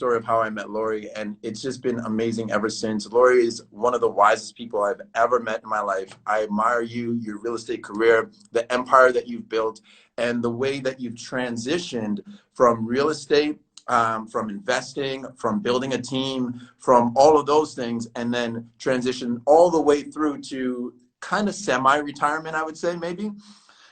story of how I met Lori, and it's just been amazing ever since. Lori is one of the wisest people I've ever met in my life. I admire you, your real estate career, the empire that you've built, and the way that you've transitioned from real estate, from investing, from building a team, from all of those things, and then transition all the way through to kind of semi-retirement, I would say, maybe.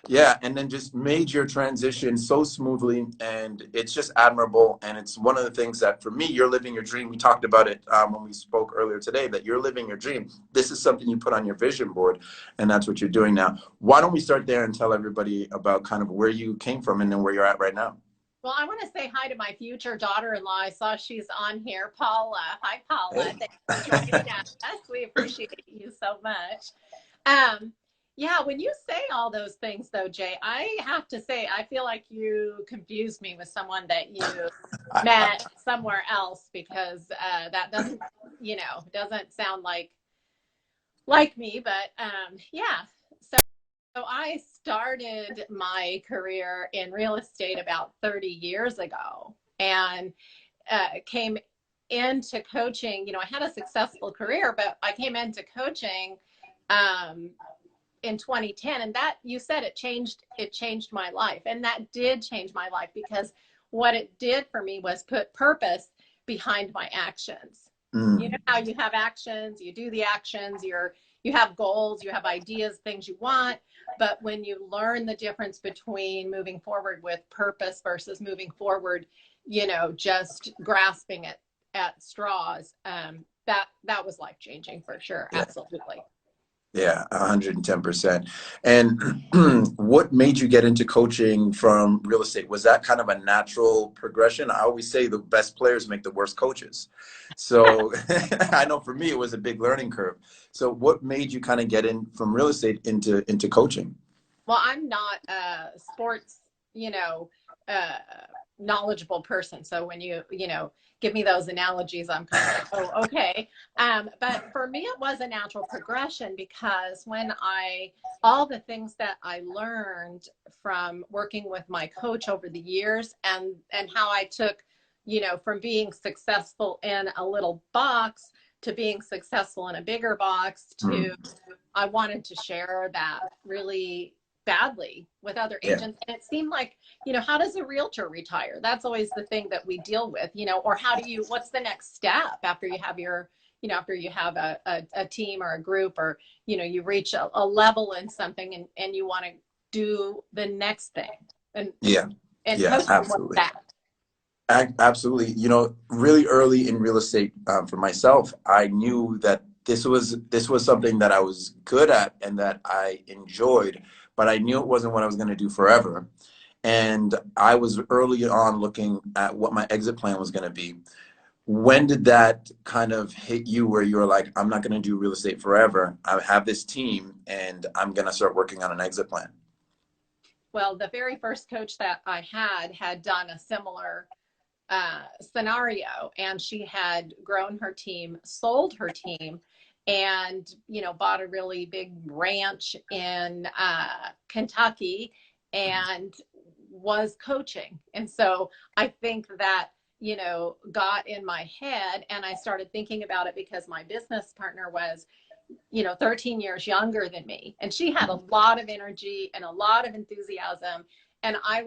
Yeah, and then just made your transition so smoothly, and it's just admirable. And it's one of the things that, for me, you're living your dream. We talked about it when we spoke earlier today, that you're living your dream. This is something you put on your vision board, and that's what you're doing now. Why don't we start there and tell everybody about kind of where you came from and then where you're at right now? Well, I want to say hi to my future daughter-in-law. I saw she's on here, Paula. Hi, Paula. Hey. Thanks for joining us. We appreciate you so much. Yeah, when you say all those things, though, Jay, I have to say, I feel like you confused me with someone that you met somewhere else, because that doesn't, doesn't sound like me. But yeah, so I started my career in real estate about 30 years ago, and came into coaching. I had a successful career, but I came into coaching in 2010, and that, you said, it changed my life. And that did change my life, because what it did for me was put purpose behind my actions. You know how you have actions, you do the actions, you have goals, you have ideas, things you want, but when you learn the difference between moving forward with purpose versus moving forward, just grasping at straws, that was life changing for sure. Yeah. Absolutely. Yeah, 110%. And what made you get into coaching from real estate? Was that kind of a natural progression? I always say the best players make the worst coaches. So I know for me, it was a big learning curve. So what made you kind of get in from real estate into coaching? Well, I'm not a sports, knowledgeable person. So when you give me those analogies, I'm kind of like, oh, okay. But for me, it was a natural progression, because all the things that I learned from working with my coach over the years, and how I took, from being successful in a little box to being successful in a bigger box, to I wanted to share that really badly with other agents. And it seemed like, how does a realtor retire? That's always the thing that we deal with, or what's the next step after you have after you have a team or a group, or, you reach a level in something, and you want to do the next thing. And absolutely. That. Absolutely. Really early in real estate, for myself, I knew that this was something that I was good at and that I enjoyed, but I knew it wasn't what I was going to do forever. And I was early on looking at what my exit plan was going to be. When did that kind of hit you, where you were like, I'm not going to do real estate forever. I have this team, and I'm going to start working on an exit plan? Well, the very first coach that I had done a similar scenario, and she had grown her team, sold her team, and bought a really big ranch in Kentucky, and was coaching. And so I think that got in my head, and I started thinking about it, because my business partner was 13 years younger than me, and she had a lot of energy and a lot of enthusiasm, and I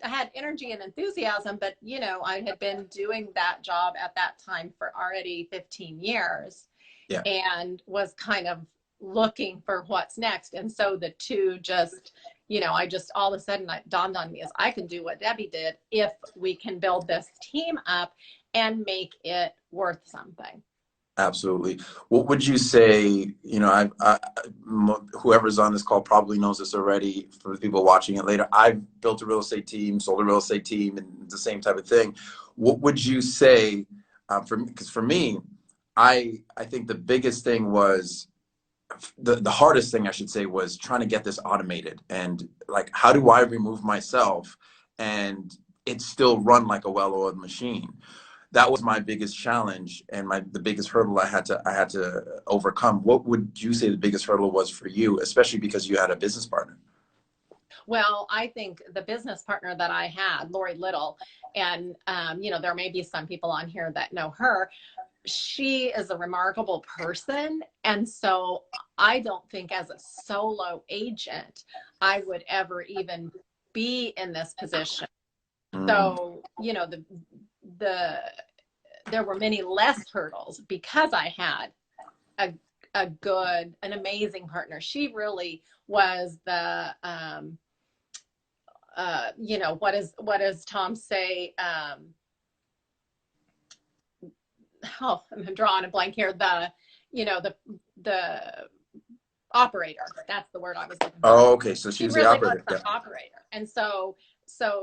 had energy and enthusiasm, but I had been doing that job at that time for already 15 years. Yeah. And was kind of looking for what's next. And so the two just, I just, all of a sudden, it dawned on me, as I can do what Debbie did if we can build this team up and make it worth something. Absolutely. What would you say, whoever's on this call probably knows this already, for the people watching it later, I've built a real estate team, sold a real estate team, and the same type of thing. What would you say, because for me, I think the biggest thing was, the hardest thing, I should say, was trying to get this automated. And like, how do I remove myself and it still run like a well-oiled machine? That was my biggest challenge, and the biggest hurdle I had to overcome. What would you say the biggest hurdle was for you, especially because you had a business partner? Well, I think the business partner that I had, Lori Little, and you know, there may be some people on here that know her. She is a remarkable person. And so I don't think as a solo agent, I would ever even be in this position. So, you know, the there were many less hurdles because I had an amazing partner. She really was the you know, what does Tom say? Oh, I'm drawing a blank here. The, you know, the operator. That's the word I was looking for. Oh, okay. So she She was the really was operator. the Yeah. operator. And so,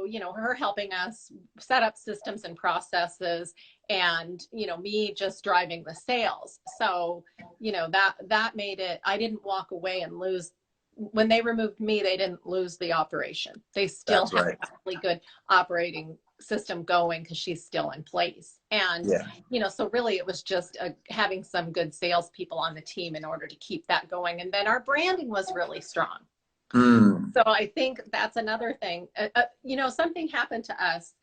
you know, her helping us set up systems and processes, and, you know, me just driving the sales. So, you know, that made it, I didn't walk away and lose. When they removed me, they didn't lose the operation. They still That's have right. a really good operating system going because she's still in place. And, Yeah. you know, so really it was just having some good salespeople on the team in order to keep that going. And then our branding was really strong. So I think that's another thing. You know, something happened to us,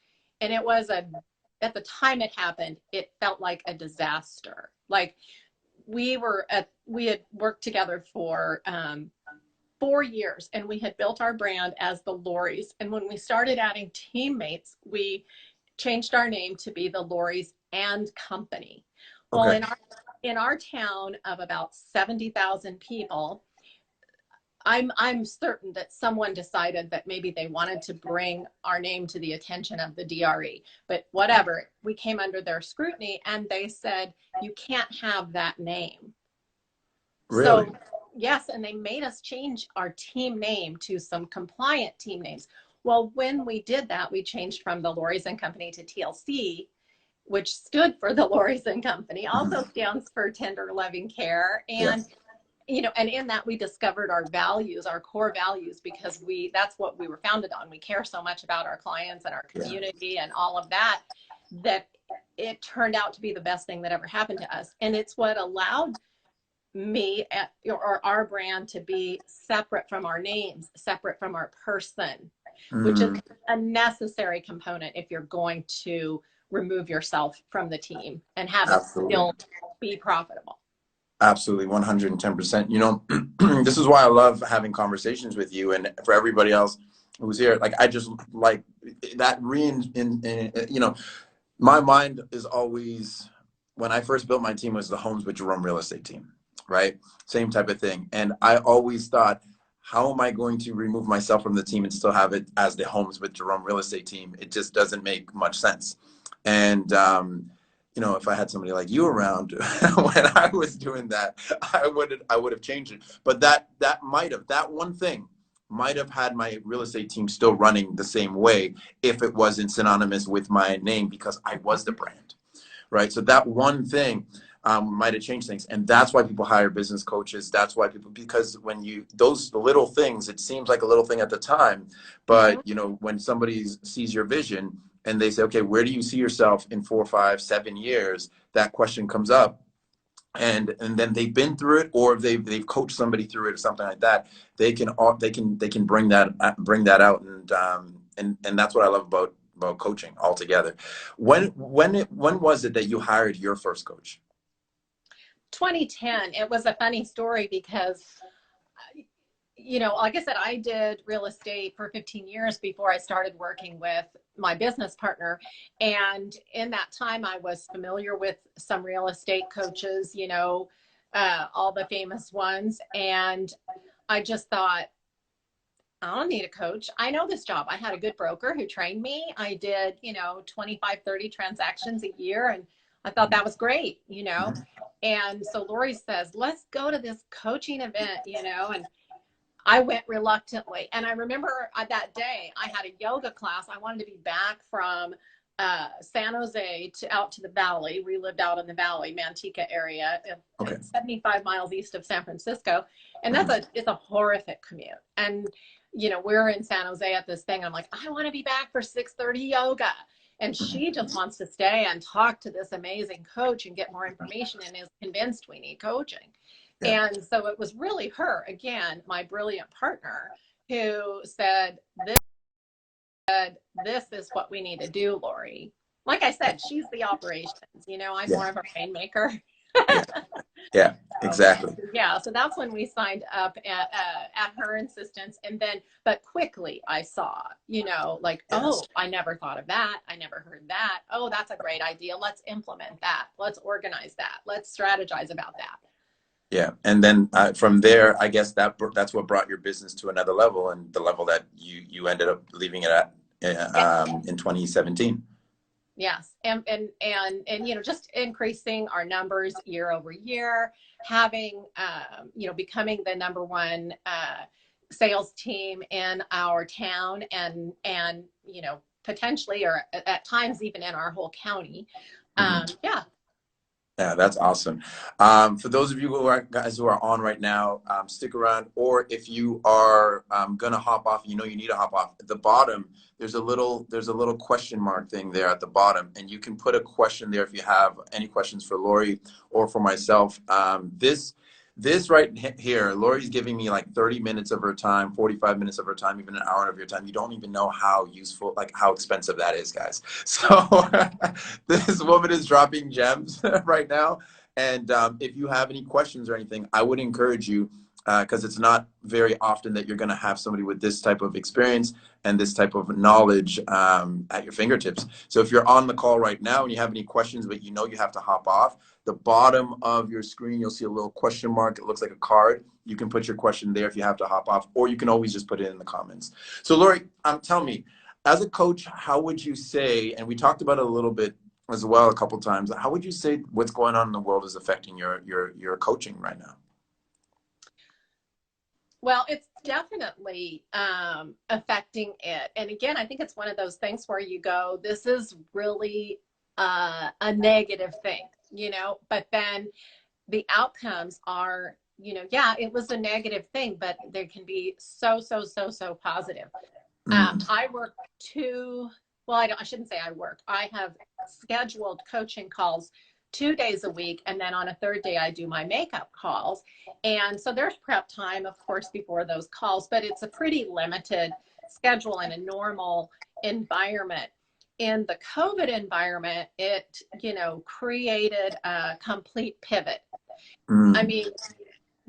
and it was at the time it happened, it felt like a disaster. Like we had worked together for 4 years, and we had built our brand as the Lorries. And when we started adding teammates, we changed our name to be the Lorries and Company. Well, Okay. in our town of about 70,000 people, I'm certain that someone decided that maybe they wanted to bring our name to the attention of the DRE, but whatever, we came under their scrutiny, and they said, you can't have that name. Really? So yes, and they made us change our team name to some compliant team names. Well, when we did that, we changed from the Lorries and Company to TLC, which stood for the Lorries and Company, also stands for Tender Loving Care. Yeah. And you know, and in that we discovered our values, our core values, because that's what we were founded on. We care so much about our clients and our community and all of that, that it turned out to be the best thing that ever happened to us. And it's what allowed me or our brand to be separate from our names, separate from our person, which is a necessary component if you're going to remove yourself from the team and have it Absolutely. still be profitable. Absolutely, 110%. You know, this is why I love having conversations with you, and for everybody else who's here. Like, I just like that you know, my mind is always, when I first built my team, was the Homes with Jerome real estate team, right? Same type of thing. And I always thought, how am I going to remove myself from the team and still have it as the Homes with Jerome real estate team? It just doesn't make much sense. And, you know, if I had somebody like you around when I was doing that, I would have changed it. But that one thing might have had my real estate team still running the same way if it wasn't synonymous with my name, because I was the brand, right? So that one thing might have changed things. And that's why people hire business coaches. That's why because when those little things, it seems like a little thing at the time, but you know, when somebody sees your vision and they say, okay, where do you see yourself in 4, 5, 7 years? That question comes up. And then they've been through it, or they've coached somebody through it or something like that. They can bring that out, and that's what I love about coaching altogether. When was it that you hired your first coach? 2010. It was a funny story because, you know, like I said, I did real estate for 15 years before I started working with my business partner. And in that time, I was familiar with some real estate coaches, you know, all the famous ones. And I just thought, I don't need a coach. I know this job. I had a good broker who trained me. I did, you know, 25, 30 transactions a year. And I thought that was great, you know. And so Lori says, let's go to this coaching event, you know. And I went reluctantly. And I remember that day I had a yoga class. I wanted to be back from San Jose out to the valley. We lived out in the valley, Manteca area, 75 miles east of San Francisco. And it's a horrific commute. And, you know, we're in San Jose at this thing. I'm like, I want to be back for 6:30 yoga. And she just wants to stay and talk to this amazing coach and get more information, and is convinced we need coaching. Yeah. And so it was really her, again, my brilliant partner, who said, this is what we need to do, Lori. Like I said, she's the operations, you know, I'm Yeah. more of a rainmaker. Yeah. Yeah. So, Exactly. yeah, so that's when we signed up at her insistence. And then, but quickly I saw, you know, like, Yes. oh, I never thought of that. I never heard that. Oh, that's a great idea. Let's implement that. Let's organize that. Let's strategize about that. Yeah, and then from there, I guess that's what brought your business to another level, and the level that you ended up leaving it at Yeah. in 2017. Yes. And, you know, just increasing our numbers year over year, having, you know, becoming the number one sales team in our town and, you know, potentially or at times even in our whole county. Mhm. Yeah. Yeah, that's awesome. For those of you guys who are on right now, stick around. Or if you are gonna hop off, you know you need to hop off. At the bottom, there's a little question mark thing there at the bottom, and you can put a question there if you have any questions for Lori or for myself. This right here, Lori's giving me like 30 minutes of her time, 45 minutes of her time, even an hour of your time. You don't even know how useful, like how expensive that is, guys. So this woman is dropping gems right now. And if you have any questions or anything, I would encourage you, because it's not very often that you're going to have somebody with this type of experience and this type of knowledge at your fingertips. So if you're on the call right now and you have any questions, but you know you have to hop off, the bottom of your screen, you'll see a little question mark. It looks like a card. You can put your question there if you have to hop off, or you can always just put it in the comments. So Lori, tell me, as a coach, how would you say, and we talked about it a little bit as well a couple of times, how would you say what's going on in the world is affecting your coaching right now? Well, it's definitely affecting it. And again, I think it's one of those things where you go, this is really a negative thing, you know, but then the outcomes are, you know, yeah, it was a negative thing, but there can be so positive. Mm, I work well, I shouldn't say I work. I have scheduled coaching calls 2 days a week. And then on a third day, I do my makeup calls. And so there's prep time, of course, before those calls, but it's a pretty limited schedule in a normal environment. In the COVID environment, it, you know, created a complete pivot. I mm, mean,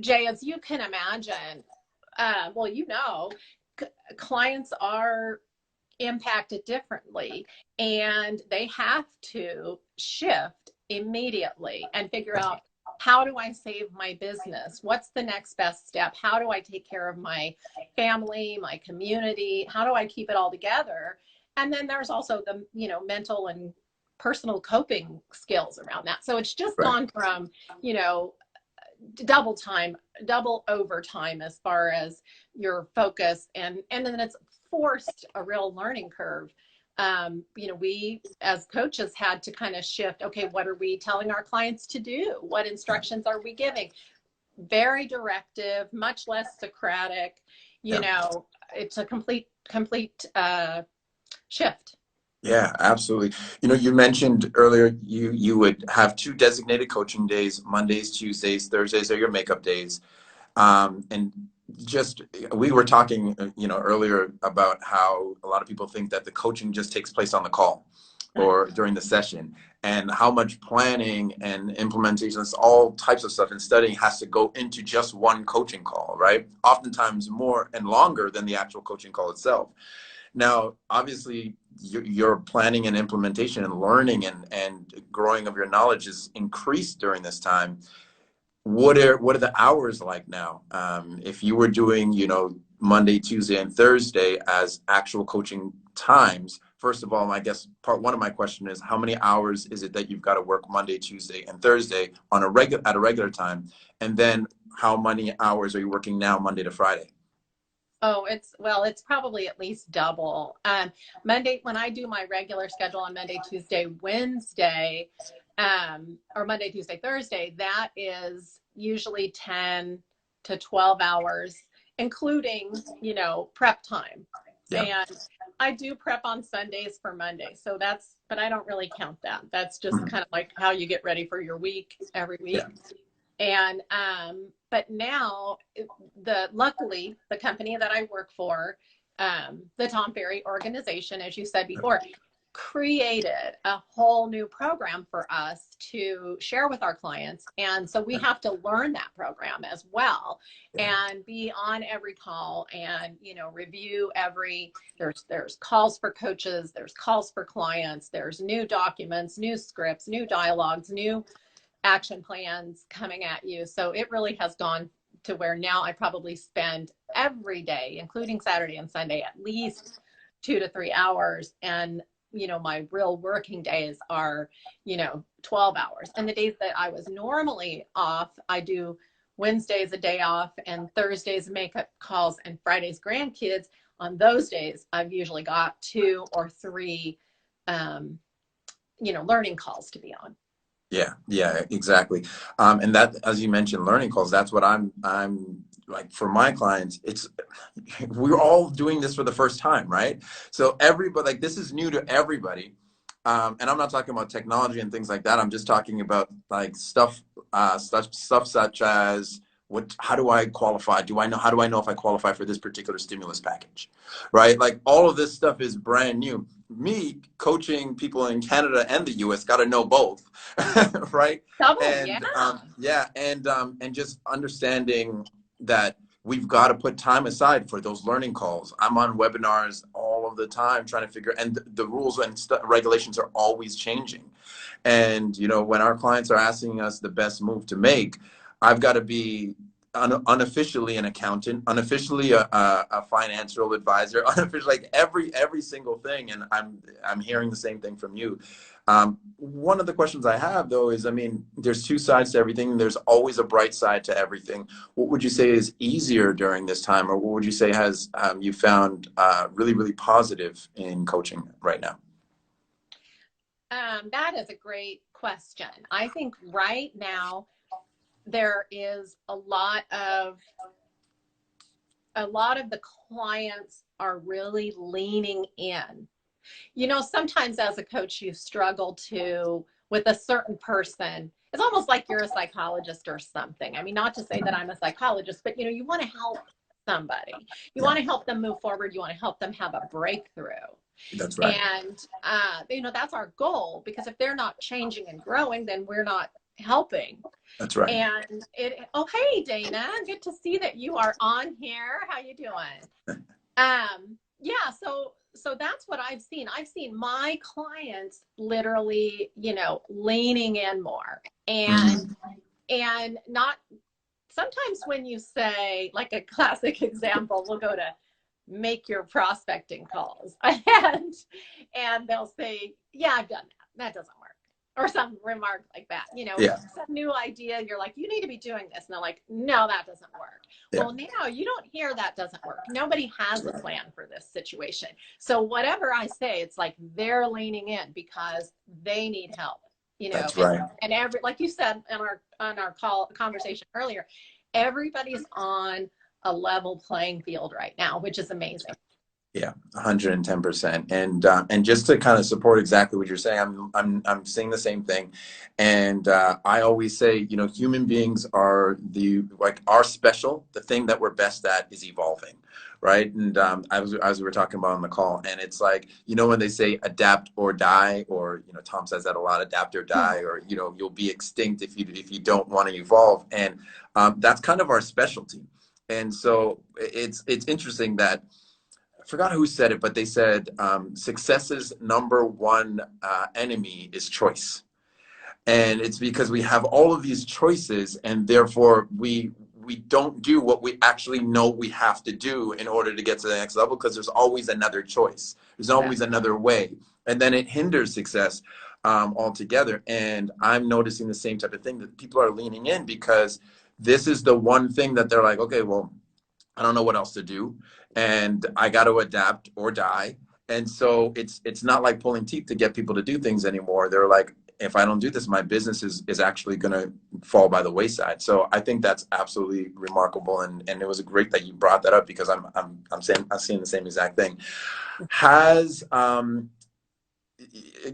Jay, as you can imagine, well, you know, clients are impacted differently and they have to shift immediately and figure out, how do I save my business? What's the next best step? How do I take care of my family, my community? How do I keep it all together? And then there's also the, you know, mental and personal coping skills around that. So it's just right. gone from, you know, double time, double overtime as far as your focus, and then it's forced a real learning curve. You know, we as coaches had to kind of shift. Okay, what are we telling our clients to do? What instructions are we giving? Very directive, much less Socratic. You Yeah. know, it's a complete shift. Yeah, absolutely. You know, you mentioned earlier you would have two designated coaching days, Mondays, Tuesdays, Thursdays are your makeup days. And just we were talking, you know, earlier about how a lot of people think that the coaching just takes place on the call or during the session, and how much planning and implementation, all types of stuff and studying has to go into just one coaching call, right? Oftentimes more and longer than the actual coaching call itself. Now, obviously, your planning and implementation and learning and growing of your knowledge is increased during this time. What are the hours like now? If you were doing, you know, Monday, Tuesday, and Thursday as actual coaching times, first of all, I guess part one of my question is, how many hours is it that you've got to work Monday, Tuesday, and Thursday on at a regular time? And then how many hours are you working now, Monday to Friday? Oh, it's probably at least double. Monday, when I do my regular schedule on Monday, Tuesday, Wednesday, or Monday, Tuesday, Thursday, that is usually 10 to 12 hours, including, you know, prep time. Yeah. And I do prep on Sundays for Monday. So but I don't really count that. That's just Mhm. kind of like how you get ready for your week every Yeah. week. And but now luckily the company that I work for, the Tom Ferry organization, as you said before, created a whole new program for us to share with our clients. And so we have to learn that program as well, and be on every call, and, you know, review there's calls for coaches, there's calls for clients, there's new documents, new scripts, new dialogues, new action plans coming at you. So it really has gone to where now I probably spend every day, including Saturday and Sunday, at least 2 to 3 hours. And, you know, my real working days are, you know, 12 hours. And the days that I was normally off, I do Wednesdays a day off, and Thursdays makeup calls, and Fridays grandkids. On those days, I've usually got 2 or 3, you know, learning calls to be on. Yeah, exactly. And that, as you mentioned, learning calls, that's what I'm like, for my clients, we're all doing this for the first time, right? So everybody, like, this is new to everybody. And I'm not talking about technology and things like that. I'm just talking about like stuff such as, how do I qualify? How do I know if I qualify for this particular stimulus package, right? Like, all of this stuff is brand new. Me coaching people in Canada and the US, got to know both, right? Double, And yeah. and just understanding that we've got to put time aside for those learning calls. I'm on webinars all of the time trying to figure, and the rules and regulations are always changing. And, you know, when our clients are asking us the best move to make, I've got to be unofficially an accountant, unofficially a financial advisor, unofficially, like, every single thing. And I'm hearing the same thing from you. One of the questions I have, though, is, I mean, there's two sides to everything. There's always a bright side to everything. What would you say is easier during this time, or what would you say has you found really, really positive in coaching right now? That is a great question. I think right now there is a lot of the clients are really leaning in. You know, sometimes as a coach, you struggle with a certain person. It's almost like you're a psychologist or something. I mean, not to say that I'm a psychologist, but, you know, you want to help somebody. You want to help them move forward. You want to help them have a breakthrough. That's right. And, you know, that's our goal, because if they're not changing and growing, then we're not helping. That's right. And oh, hey, Dana, good to see that you are on here. How you doing? Yeah, so that's what I've seen. I've seen my clients literally, you know, leaning in more, and not, sometimes when you say, like, a classic example, we'll go to make your prospecting calls, and they'll say, yeah, I've done that doesn't work, or some remark like that, you know. Yeah. Some new idea, you're like, you need to be doing this, and they're like, no, that doesn't work. Yeah. Well, now you don't hear that doesn't work. Nobody has a plan for this situation. So whatever I say, it's like they're leaning in because they need help, you know. That's right. And like you said on our conversation earlier, everybody's on a level playing field right now, which is amazing. Yeah, 110%. And just to kind of support exactly what you're saying, I'm seeing the same thing. And I always say, you know, human beings are special. The thing that we're best at is evolving, right? And as we were talking about on the call, and it's like, you know, when they say adapt or die, or, you know, Tom says that a lot, adapt or die, or, you know, you'll be extinct if you don't want to evolve. And that's kind of our specialty. And so it's interesting that, I forgot who said it, but they said success's number one enemy is choice. And it's because we have all of these choices, and therefore we don't do what we actually know we have to do in order to get to the next level, because there's always another choice. There's always another way. And then it hinders success altogether. And I'm noticing the same type of thing, that people are leaning in because this is the one thing that they're like, okay, well, I don't know what else to do, and I got to adapt or die. And so it's not like pulling teeth to get people to do things anymore. They're like, if I don't do this, my business is actually going to fall by the wayside. So I think that's absolutely remarkable, and it was great that you brought that up, because I'm seeing the same exact thing. Has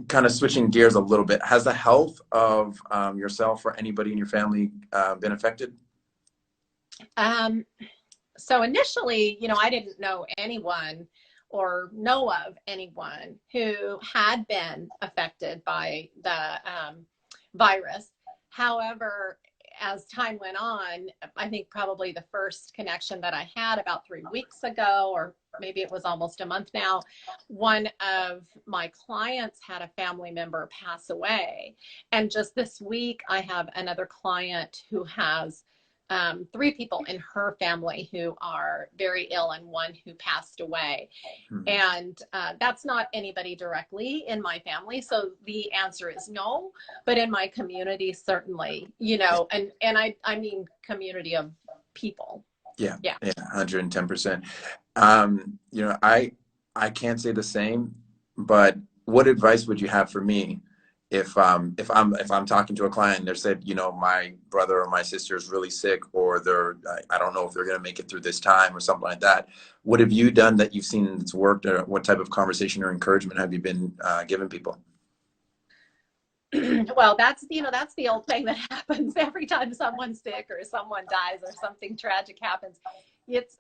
kind of switching gears a little bit, has the health of yourself or anybody in your family been affected? Um, so initially, I didn't know anyone or know of anyone who had been affected by the virus. However, as time went on, I think probably the first connection that I had about 3 weeks ago, or maybe it was almost a month now, one of my clients had a family member pass away. And just this week, I have another client who has 3 people in her family who are very ill and one who passed away. And that's not anybody directly in my family. So the answer is no, but in my community, certainly, and I mean, community of people. Yeah, Yeah. yeah, 110%. I can't say the same, but what advice would you have for me if I'm talking to a client and they said, my brother or my sister is really sick, or I don't know if they're going to make it through this time or something like that. What have you done that you've seen that's worked, or what type of conversation or encouragement have you been giving people? Well, that's the old thing that happens every time someone's sick or someone dies or something tragic happens.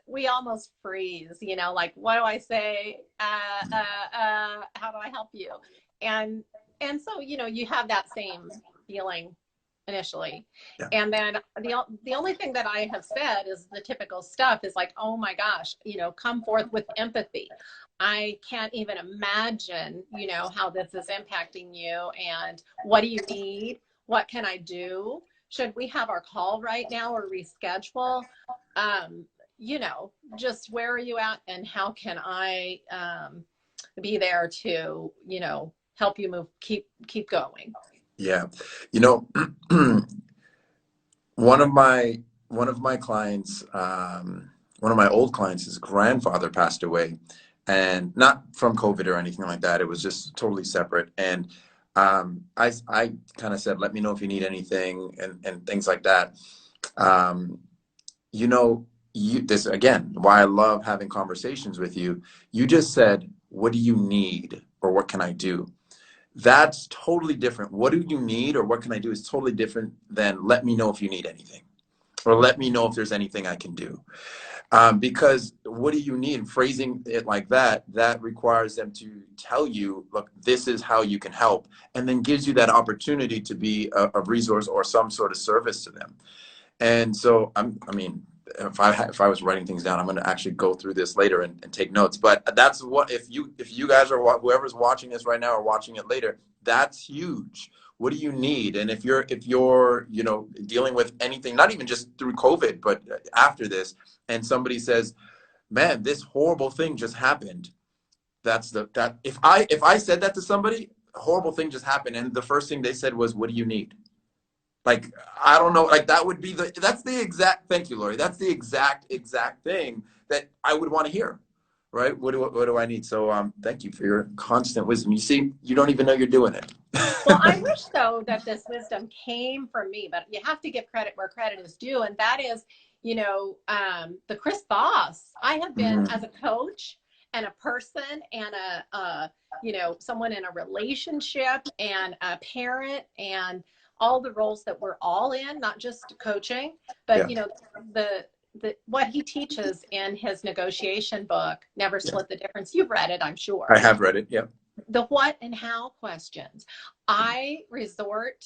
We almost freeze, like, what do I say? How do I help you? And so, you have that same feeling initially. Yeah. And then the only thing that I have said is the typical stuff is like, oh my gosh, come forth with empathy. I can't even imagine, how this is impacting you, and what do you need? What can I do? Should we have our call right now or reschedule? Just where are you at, and how can I be there to, help you keep going. Yeah. One of my clients, one of my old clients, his grandfather passed away, and not from COVID or anything like that. It was just totally separate. And I kind of said, let me know if you need anything, and things like that. This again, why I love having conversations with you. You just said, what do you need, or what can I do? That's totally different. What do you need, or what can I do, is totally different than let me know if you need anything, or let me know if there's anything I can do. Because what do you need? Phrasing it like that requires them to tell you, look, this is how you can help, and then gives you that opportunity to be a resource or some sort of service to them. And so, if I was writing things down, I'm going to actually go through this later and take notes. But that's what, if you guys are, whoever's watching this right now or watching it later, that's huge. What do you need? And if you're dealing with anything, not even just through COVID, but after this, and somebody says, man, this horrible thing just happened. If I said that to somebody, a horrible thing just happened, and the first thing they said was, what do you need? Like, I don't know, like that's the exact, thank you, Lori. That's the exact thing that I would want to hear, right? What do I need? So thank you for your constant wisdom. You see, you don't even know you're doing it. Well, I wish though that this wisdom came from me, but you have to give credit where credit is due. And that is, the Chris Voss. I have been as a coach and a person and someone in a relationship and a parent, and all the roles that we're all in, not just coaching, but what he teaches in his negotiation book, Never Split the Difference. You've read it, I'm sure. I have read it. Yeah. The what and how questions. I resort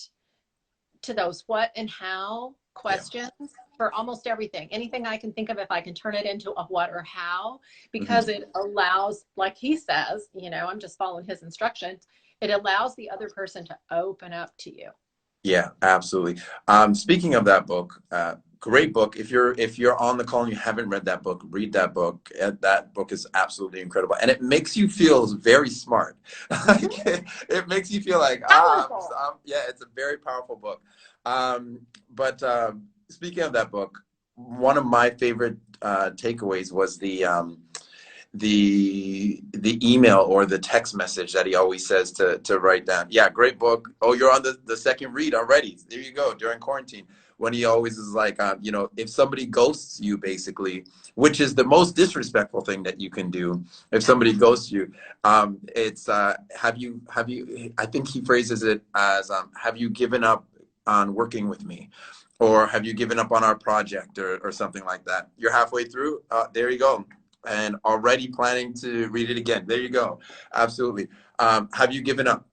to those what and how questions for almost everything. Anything I can think of, if I can turn it into a what or how, because it allows, like he says, I'm just following his instructions. It allows the other person to open up to you. Yeah, absolutely. Speaking of that book, great book. If you're on the call and you haven't read that book, read that book. That book is absolutely incredible, and it makes you feel very smart. It makes you feel like it's a very powerful book. But speaking of that book, one of my favorite takeaways was the email or the text message that he always says to write down. Yeah, great book. Oh, you're on the second read already. There you go, during quarantine. when he always is like, you know, if somebody ghosts you, basically, which is the most disrespectful thing that you can do, if somebody ghosts you, it's have you, I think he phrases it as, have you given up on working with me? Or have you given up on our project, or something like that? You're halfway through. There you go. And already planning to read it again. There you go. Absolutely. Have you given up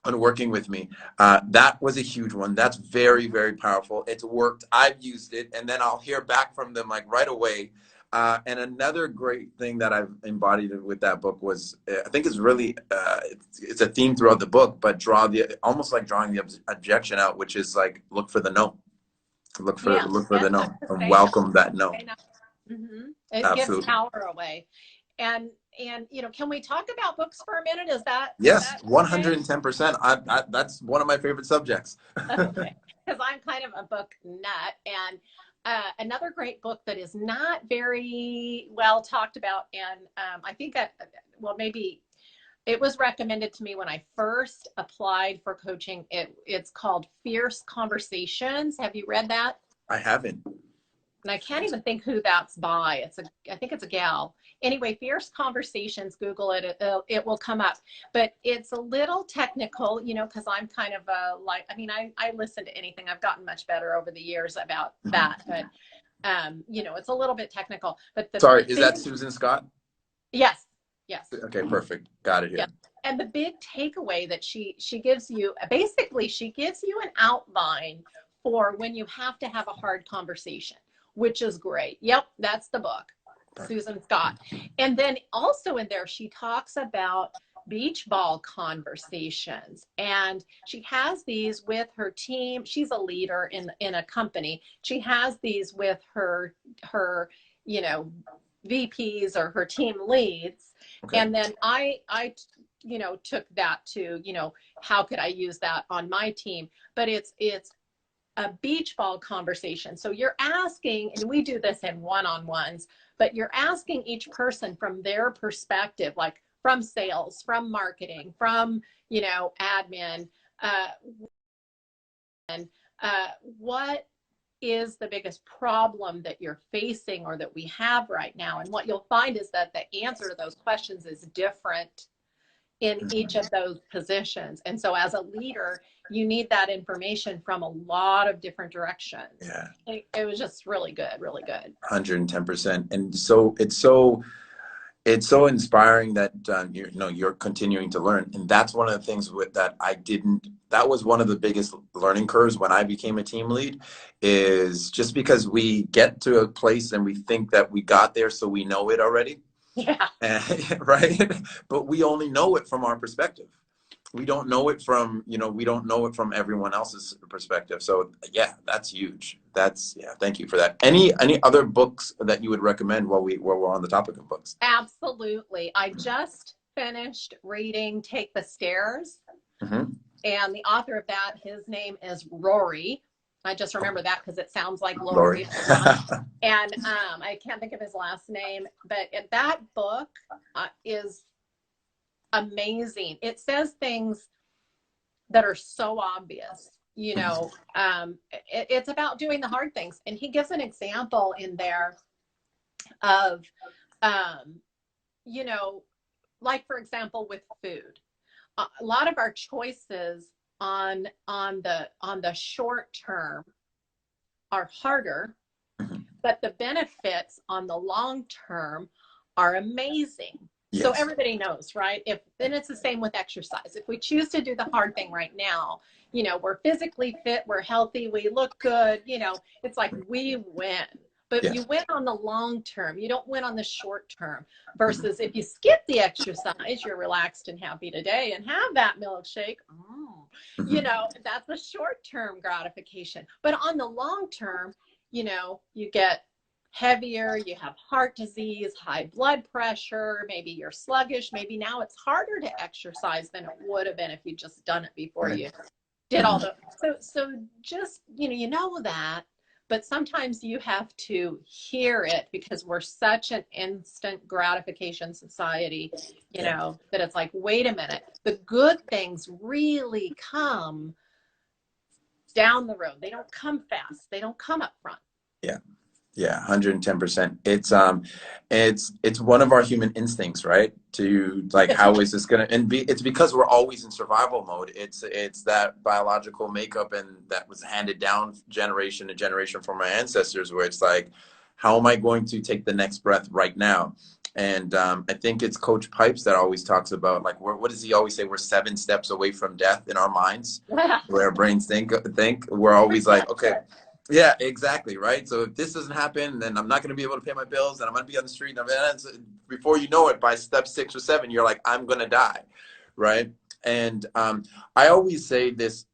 on working with me? That was a huge one. That's very, very powerful. It's worked. I've used it, and then I'll hear back from them like right away. And another great thing that I've embodied with that book was, I think it's really, it's a theme throughout the book, but almost like drawing the objection out, which is like, look for the no. Look for the no, and welcome that no. Mm-hmm. It Absolutely. gives power away. And you know, can we talk about books for a minute? Yes, 110%. That's one of my favorite subjects. Okay, because I'm kind of a book nut. And another great book that is not very well talked about, and I think well, maybe it was recommended to me when I first applied for coaching. It's called Fierce Conversations. Have you read that? I haven't. And I can't even think who that's by. I think it's a gal. Anyway, Fierce Conversations, Google it, it will come up. But it's a little technical, you know, because I'm kind of I listen to anything. I've gotten much better over the years about that. But, you know, it's a little bit technical. But Sorry, is that Susan Scott? Yes. Yes. Okay, perfect. Got it here. Yeah. And the big takeaway that she gives you, basically, she gives you an outline for when you have to have a hard conversation, which is great. Yep, that's the book, Susan Scott. And then also in there, she talks about beach ball conversations, and she has these with her team. She's a leader in a company. She has these with her you know, VPs or her team leads. Okay. And then I you know, took that to, you know, how could I use that on my team? But it's a beach ball conversation. So you're asking, and we do this in one-on-ones, but you're asking each person from their perspective, like from sales, from marketing, from, you know, admin, what is the biggest problem that you're facing or that we have right now? And what you'll find is that the answer to those questions is different in each of those positions. And so as a leader, you need that information from a lot of different directions. Yeah. It was just really good, really good. 110%. And so it's so inspiring that you're continuing to learn. And that's one of the things that was one of the biggest learning curves when I became a team lead, is just because we get to a place and we think that we got there, so we know it already. Yeah. Right. But we only know it from our perspective. We don't know it from, we don't know it from everyone else's perspective. So yeah, that's huge. Thank you for that. Any other books that you would recommend while we're on the topic of books? Absolutely. I just finished reading Take the Stairs. Mm-hmm. And the author of that, his name is Rory. I just remember that because it sounds like Lori. And I can't think of his last name, but that book is amazing. It says things that are so obvious, you know. It's about doing the hard things. And he gives an example in there of, you know, like, for example, with food. A lot of our choices on the short term are harder, but the benefits on the long term are amazing. Yes. So everybody knows, right? Then it's the same with exercise. If we choose to do the hard thing right now, you know, we're physically fit, we're healthy, we look good, you know, it's like we win. But yes, you win on the long term. You don't win on the short term. Versus if you skip the exercise, you're relaxed and happy today and have that milkshake. You know, that's a short term gratification. But on the long term, you know, you get heavier, you have heart disease, high blood pressure, maybe you're sluggish, maybe now it's harder to exercise than it would have been if you just done it before you did all the, so just, you know that, but sometimes you have to hear it because we're such an instant gratification society, you know, that it's like, wait a minute, the good things really come down the road. They don't come fast. They don't come up front. Yeah. Yeah, 110%. It's one of our human instincts, right? To like, how is this gonna, and it's because we're always in survival mode. It's that biological makeup, and that was handed down generation to generation from our ancestors, where it's like, how am I going to take the next breath right now? And I think it's Coach Pipes that always talks about, like, what does he always say? We're 7 steps away from death in our minds, where our brains think. We're always like, okay. Yeah, exactly. Right. So if this doesn't happen, then I'm not going to be able to pay my bills, and I'm going to be on the street. And before you know it, by step 6 or 7, you're like, I'm going to die. Right. And I always say this,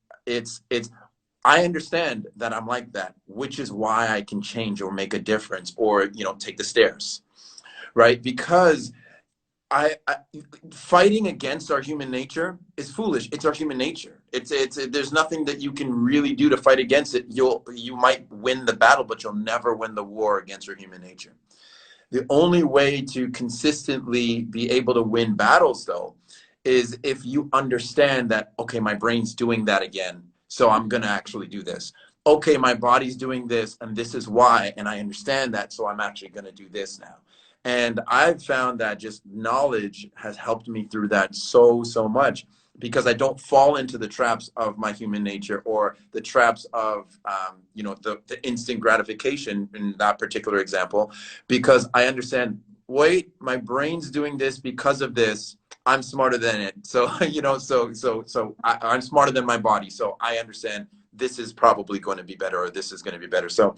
I understand that I'm like that, which is why I can change or make a difference, or, take the stairs. Right. Because I fighting against our human nature is foolish. It's our human nature. There's nothing that you can really do to fight against it. You might win the battle, but you'll never win the war against your human nature. The only way to consistently be able to win battles, though, is if you understand that, okay, my brain's doing that again, so I'm going to actually do this. Okay, my body's doing this, and this is why, and I understand that, so I'm actually going to do this now. And I've found that just knowledge has helped me through that so much, because I don't fall into the traps of my human nature, or the traps of, the instant gratification in that particular example, because I understand, wait, my brain's doing this because of this. I'm smarter than it. So, I'm smarter than my body. So I understand this is probably going to be better, or this is going to be better. So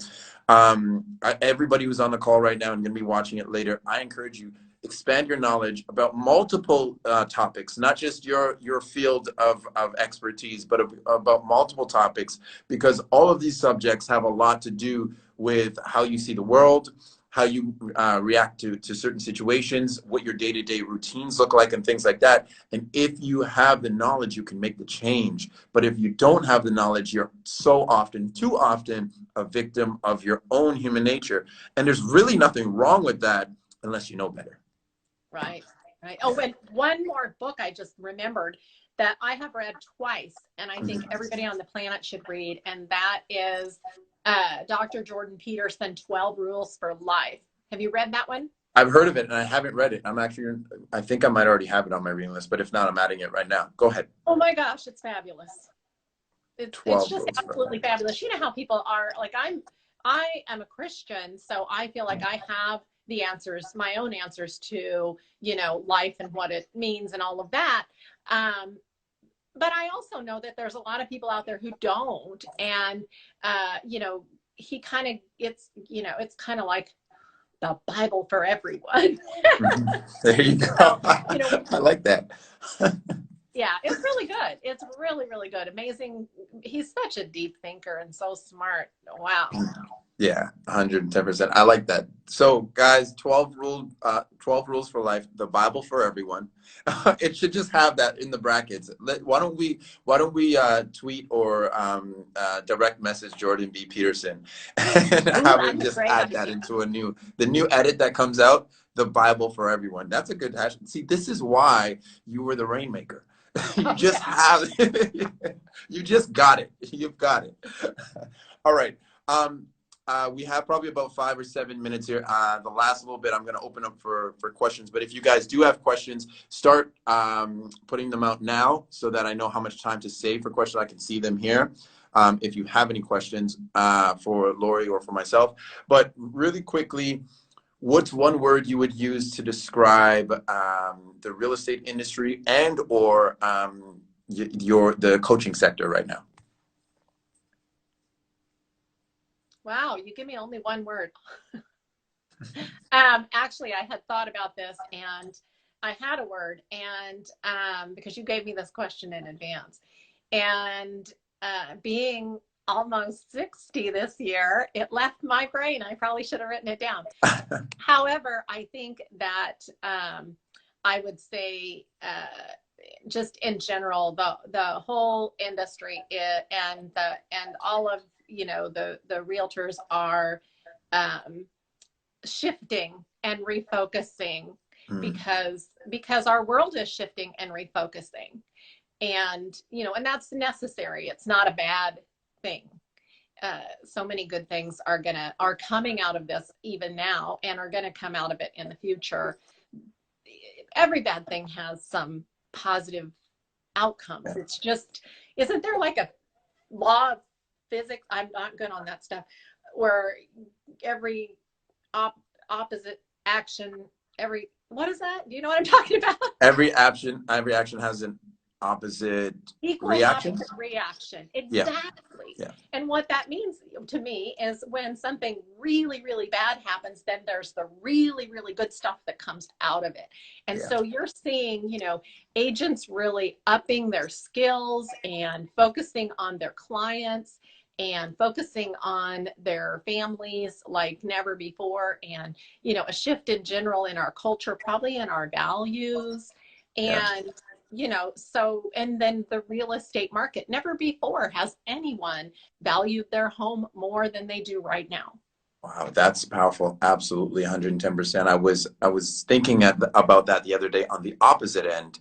everybody who's on the call right now and going to be watching it later, I encourage you, expand your knowledge about multiple topics, not just your field of expertise, but about multiple topics, because all of these subjects have a lot to do with how you see the world, how you react to certain situations, what your day-to-day routines look like, and things like that. And if you have the knowledge, you can make the change. But if you don't have the knowledge, you're so often, too often, a victim of your own human nature. And there's really nothing wrong with that unless you know better. Right. Oh, and one more book I just remembered that I have read twice, and I think everybody on the planet should read, and that is Dr. Jordan Peterson, 12 Rules for Life. Have you read that one? I've heard of it, and I haven't read it. I think I might already have it on my reading list, but if not, I'm adding it right now. Go ahead. Oh my gosh, it's fabulous. It's just absolutely fabulous. You know how people are, like, I am a Christian, so I feel like I have the answers, my own answers to, life and what it means and all of that. But I also know that there's a lot of people out there who don't. And, he kind of, it's kind of like the Bible for everyone. There you go. So, I like that. Yeah, it's really good. It's really, really good. Amazing. He's such a deep thinker and so smart. Wow. Yeah, 110%. I like that. So, guys, 12 rules for life, the Bible for everyone. It should just have that in the brackets. Why don't we tweet or direct message Jordan B. Peterson and have him just add that into the new edit that comes out, the Bible for everyone. That's a good hashtag. See, this is why you were the rainmaker. You just have it. You just got it. You've got it. All right. We have probably about 5 or 7 minutes here. The last little bit, I'm going to open up for questions. But if you guys do have questions, start putting them out now so that I know how much time to save for questions. I can see them here. If you have any questions for Lori or for myself. But really quickly, what's one word you would use to describe the real estate industry and or the coaching sector right now? Wow, you give me only one word. Actually, I had thought about this, and I had a word, and because you gave me this question in advance, and being almost 60 this year, it left my brain. I probably should have written it down. However, I think that I would say just in general, the whole industry and all of the realtors are shifting and refocusing because our world is shifting and refocusing, and and that's necessary. It's not a bad thing. So many good things are coming out of this even now, and are gonna come out of it in the future. Every bad thing has some positive outcomes. It's just, isn't there like a law of physics? I'm not good on that stuff, where every opposite action, what is that? Do you know what I'm talking about? Every action has an opposite Equal reaction. opposite reaction. Yeah. Exactly. Yeah. And what that means to me is when something really, really bad happens, then there's the really, really good stuff that comes out of it. And Yeah. so you're seeing, you know, agents really upping their skills and focusing on their clients and focusing on their families like never before. And, you know, a shift in general in our culture, probably in our values. Yeah. And you know, so, and then the real estate market, never before has anyone valued their home more than they do right now. Wow, that's powerful. Absolutely, 110%. I was thinking about that the other day on the opposite end,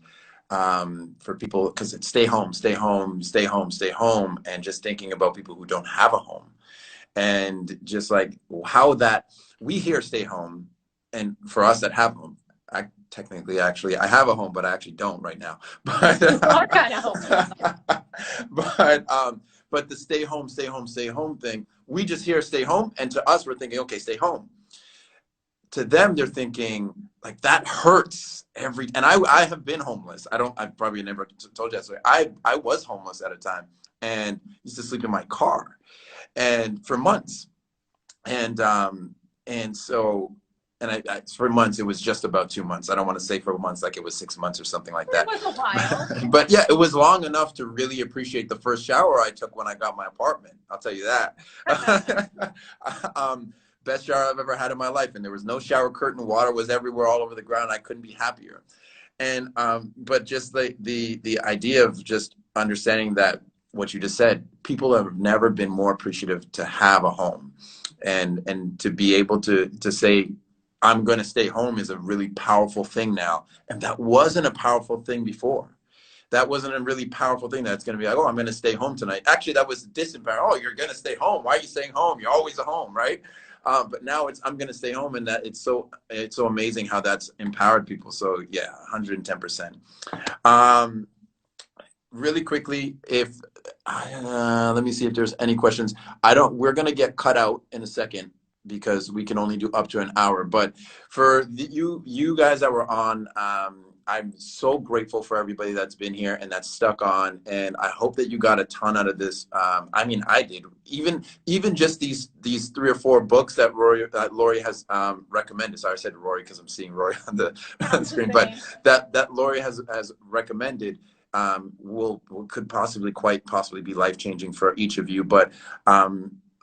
for people, because it's stay home, stay home, stay home, stay home, and just thinking about people who don't have a home, and just like how that we hear stay home, and for us that have them, I technically actually I have a home, but I actually don't right now. But What kind of home? but the stay home, stay home, stay home thing, we just hear stay home, and to us we're thinking, okay, stay home. To them, they're thinking like that hurts and I have been homeless. I probably never told you that story. I was homeless at a time and used to sleep in my car and for months. And so, I for months, it was just about 2 months. I don't want to say for months like it was 6 months or something like that. It was a while. But yeah, it was long enough to really appreciate the first shower I took when I got my apartment. I'll tell you that. Best shower I've ever had in my life. And there was no shower curtain. Water was everywhere, all over the ground. I couldn't be happier. And but just the idea of just understanding that what you just said, people have never been more appreciative to have a home, and to be able to say, I'm going to stay home is a really powerful thing now. And that wasn't a powerful thing before. That wasn't a really powerful thing that's going to be like, oh, I'm going to stay home tonight. Actually, that was disempowering. Oh, you're going to stay home. Why are you staying home? You're always at home, right? But now it's, I'm going to stay home. And that it's so amazing how that's empowered people. So yeah, 110%. Really quickly, if let me see if there's any questions. We're going to get cut out in a second because we can only do up to an hour. But for you guys that were on, I'm so grateful for everybody that's been here and that's stuck on. And I hope that you got a ton out of this. I mean, I did. Even just these 3 or 4 books that Lori has recommended. Sorry, I said Rory because I'm seeing Rory on the screen. But that Lori has recommended could quite possibly be life-changing for each of you. But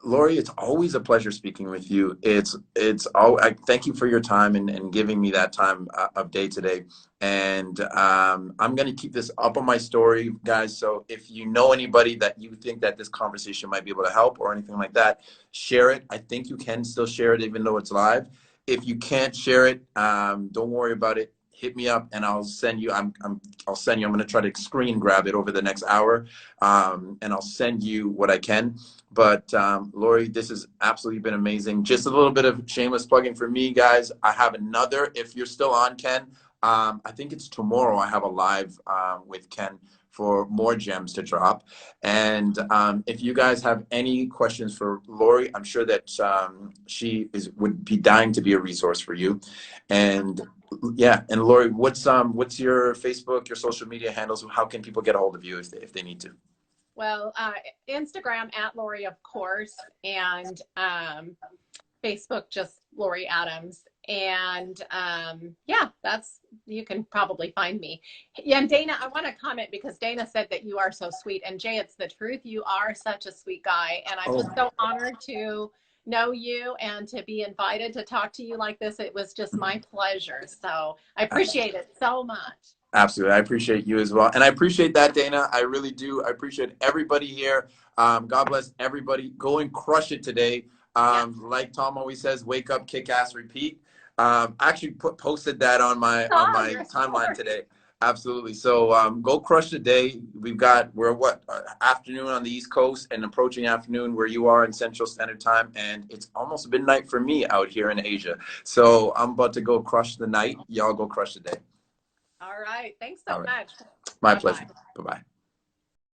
Lori, it's always a pleasure speaking with you. I thank you for your time and giving me that time of day today. And I'm going to keep this up on my story, guys. So if you know anybody that you think that this conversation might be able to help or anything like that, share it. I think you can still share it even though it's live. If you can't share it, don't worry about it. Hit me up and I'll send you. I'm going to try to screen grab it over the next hour, and I'll send you what I can. But Lori, this has absolutely been amazing. Just a little bit of shameless plugging for me, guys. I have another. If you're still on, Ken, I think it's tomorrow. I have a live with Ken for more gems to drop. And if you guys have any questions for Lori, I'm sure that she would be dying to be a resource for you. And yeah, and Lori, what's your Facebook, your social media handles? How can people get a hold of you if they need to? Well, Instagram at Lori, of course, and Facebook just Lori Adams. And yeah, you can probably find me. Yeah, and Dana, I want to comment because Dana said that you are so sweet. And Jay, it's the truth. You are such a sweet guy. And I'm just so honored to know you and to be invited to talk to you like this. It was just my pleasure. So I appreciate it so much. Absolutely. I appreciate you as well. And I appreciate that, Dana. I really do. I appreciate everybody here. God bless everybody. Go and crush it today. Like Tom always says, wake up, kick ass, repeat. I actually posted that on my timeline today. Absolutely. So go crush the day. We're what, afternoon on the East Coast and approaching afternoon where you are in Central Standard Time. And it's almost midnight for me out here in Asia. So I'm about to go crush the night. Y'all go crush the day. All right. Thanks so All right. much. My Bye bye. pleasure. Bye-bye.